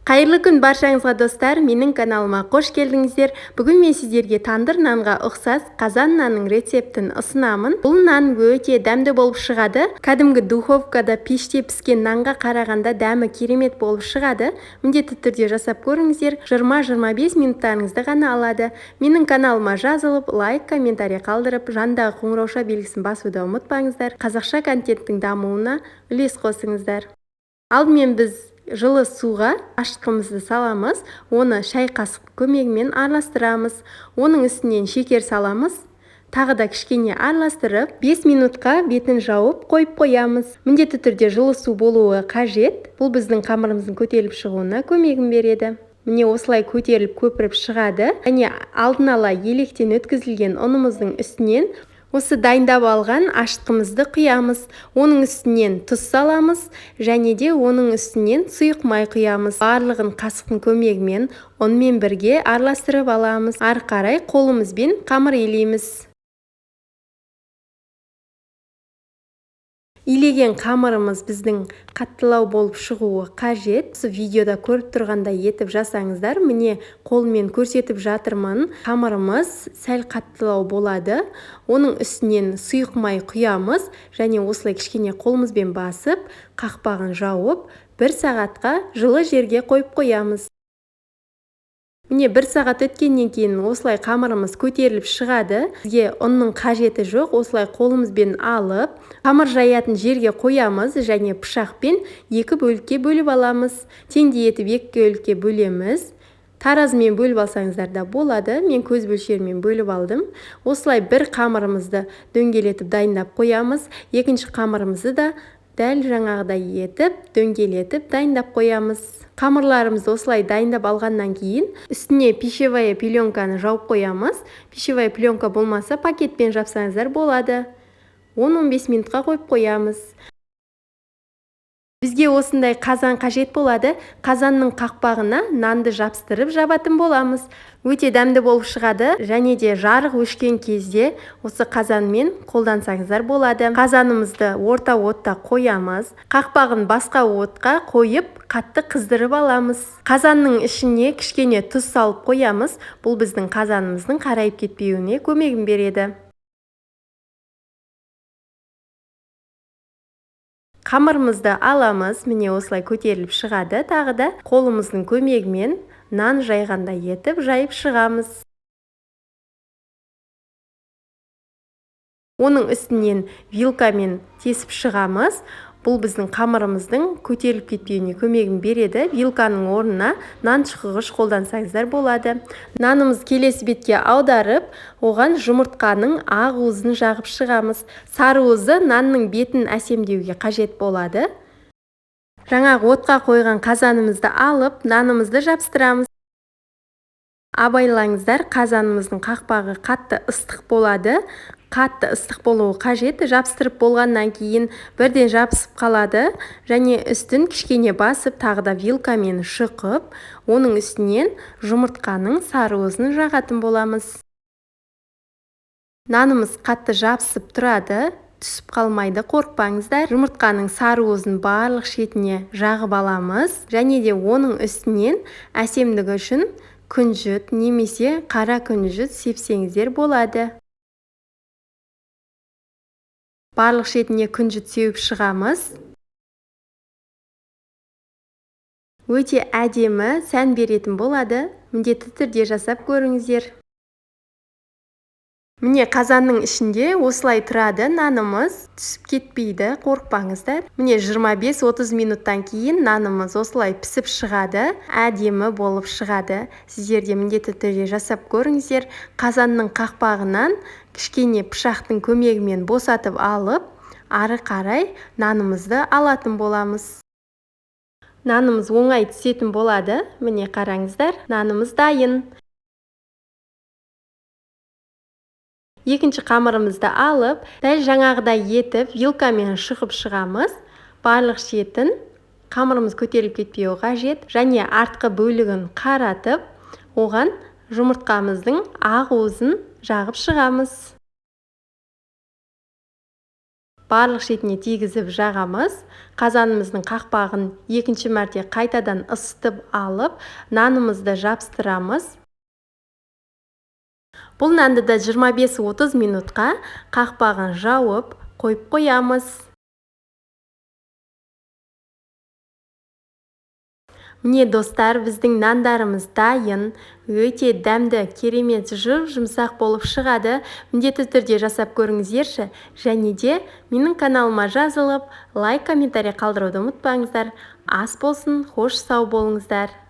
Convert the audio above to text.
Қайырлы күн баршаңызға достар, менің каналыма қош келдіңіздер. Бүгін мен сіздерге тандыр нанға ұқсас қазан нанның рецептін ұсынамын. Бұл нан өте дәмді болып шығады. Кәдімгі духовкада пеште піскен нанға қарағанда дәмі керемет болып шығады. Міндетті түрде жасап көріңіздер. 20-25 минуттарыңызды ғана алады. Менің каналыма жазылып, лайк, комментарий қалдырып, жандағы қоңырауша белгісін басуды ұмытпаңыздар. Қазақша контенттің дамуына үлес қосыңыздар. Алдымен біз жылы суға ашытқымызды саламыз, оны шай қасық көмегімен араластырамыз. Оның үстінен шекер саламыз. Тағы да кішкене араластырып, 5 минутқа бетін жауып қойып қоямыз. Міндетті түрде жылы су болуы қажет. Бұл біздің қамырымыздың көтеріліп шығуына көмегін береді. Міне осылай көтеріліп көпіріп шығады. Және алдын ала електен өткізілген ұнымыздың үстінен осы дайындап алған ашытқымызды құямыз. Оның үстінен тұз саламыз және де оның үстінен сұйық май құямыз. Барлығын қасықтың көмегімен ұнмен бірге араластырып аламыз. Ары қарай қолымызбен қамыр илейміз. Илеген қамырымыз біздің қаттылау болып шығуы қажет. Осы видеода көріп тұрғандай етіп жасаңыздар. Міне қолмен көрсетіп жатырмын. Қамырымыз сәл қаттылау болады. Оның үстінен сұйық май құямыз және осылай кішкене қолымызбен басып, қақпағын жауып, 1 сағатқа жылы жерге қойып қоямыз. Міне 1 сағат өткеннен кейін осылай қамырымыз көтеріліп шығады. Бізге ұнның қажеті жоқ. Осылай қолымызбен алып, қамыр жаятын жерге қоямыз және пышақпен 2 бөлікке бөліп аламыз. Теңдей етіп 2 бөлікке бөлеміз. Таразымен бөліп алсаңыздар да болады. Мен көз мөлшерімен бөліп алдым. Осылай бір қамырымызды дөңгелетіп дайындап қоямыз. Екінші қамырымызды да дәл жаңағыдай етіп, дөңгелетіп дайындап қоямыз. Қамырларымызды осылай дайындап алғаннан кейін үстіне пищевая пленканы жауып қоямыз. Пищевая пленка болмаса пакетпен жапсаңыздар болады. 10-15 минутқа қойып қоямыз. Бізге осындай қазан қажет болады. Қазанның қақпағына нанды жапсырып жабатын боламыз. Өте дәмді болып шығады және де жарық өшкен кезде осы қазанмен қолдансаңыздар болады. Қазанымызды орта отта қоямыз. Қақпағын басқа отқа қойып, қатты қыздырып аламыз. Қазанның ішіне кішкене тұз салып қоямыз. Бұл біздің қазанымыздың қарайып кетпеуіне көмегін береді. Қамырымызды аламыз, міне осылай көтеріліп шығады. Тағы да қолымыздың көмегімен нан жайғанда етіп жайып шығамыз. Оның үстінен вилкамен тесіп шығамыз. Бұл біздің қамырымыздың көтеріліп кетпеуіне көмегін береді. Вилканың орнына нан шұқығыш қолдансаңыздар болады. Нанымыз келесі бетке аударып, оған жұмыртқаның ақ уызын жағып шығамыз. Сары уызы нанның бетін әсемдеуге қажет болады. Жаңағы отқа қойған қазанымызды алып, нанымызды жапсырамыз. Абайлаңыздар, қазанымыздың қақпағы қатты ыстық болады. Қатты ыстық болуы қажет. Жапсырып болғаннан кейін бірден жабысып қалады және үстін кішкене басып, тағы да вилкамен шұқып, оның үстінен жұмыртқаның сары уызын жағатын боламыз. Нанымыз қатты жабысып тұрады, түсіп қалмайды, қорықпаңыздар. Жұмыртқаның сары уызын барлық шетіне жағып аламыз және де оның үстінен әсемдігі үшін күнжіт немесе қара күнжіт сепсеңіздер болады. Барлық шетіне күнжіт сеуіп шығамыз. Өте әдемі, сән беретін болады. Міндетті түрде жасап көріңіздер. Міне қазанның ішінде осылай тұрады нанымыз, түсіп кетпейді, қорықпаңыздар. Міне 25-30 минуттан кейін нанымыз осылай пісіп шығады, әдемі болып шығады. Сіздер де міндетті түрде жасап көріңіздер. Қазанның қақпағынан кішкене пышақтың көмегімен босатып алып, ары қарай нанымызды алатын боламыз. Нанымыз оңай түсетін болады. Міне қараңыздар, нанымыз дайын. Екінші қамырымызды алып, дәл жаңағыдай етіп, вилкамен шұқып шығамыз. Барлық шетін қамырымыз көтеріліп кетпеуі қажет және артқы бөлігін қаратып, оған жұмыртқамыздың ақ уызын жағып шығамыз. барлық шетіне тигізіп жағамыз. Қазанымыздың қақпағын екінші мәрте қайтадан ысытып алып, нанымызды жабыстырамыз. Бұл нанды да 25-30 минутқа қақпағын жауып қойып қоямыз. Міне достар, біздің нандарымыз дайын, өте дәмді, керемет, жұмсақ болып шығады. Міндетті түрде жасап көріңіздерші. Және де менің каналыма жазылып, лайк, комментарий қалдыруды ұмытпаңыздар. Ас болсын, хош сау болыңыздар.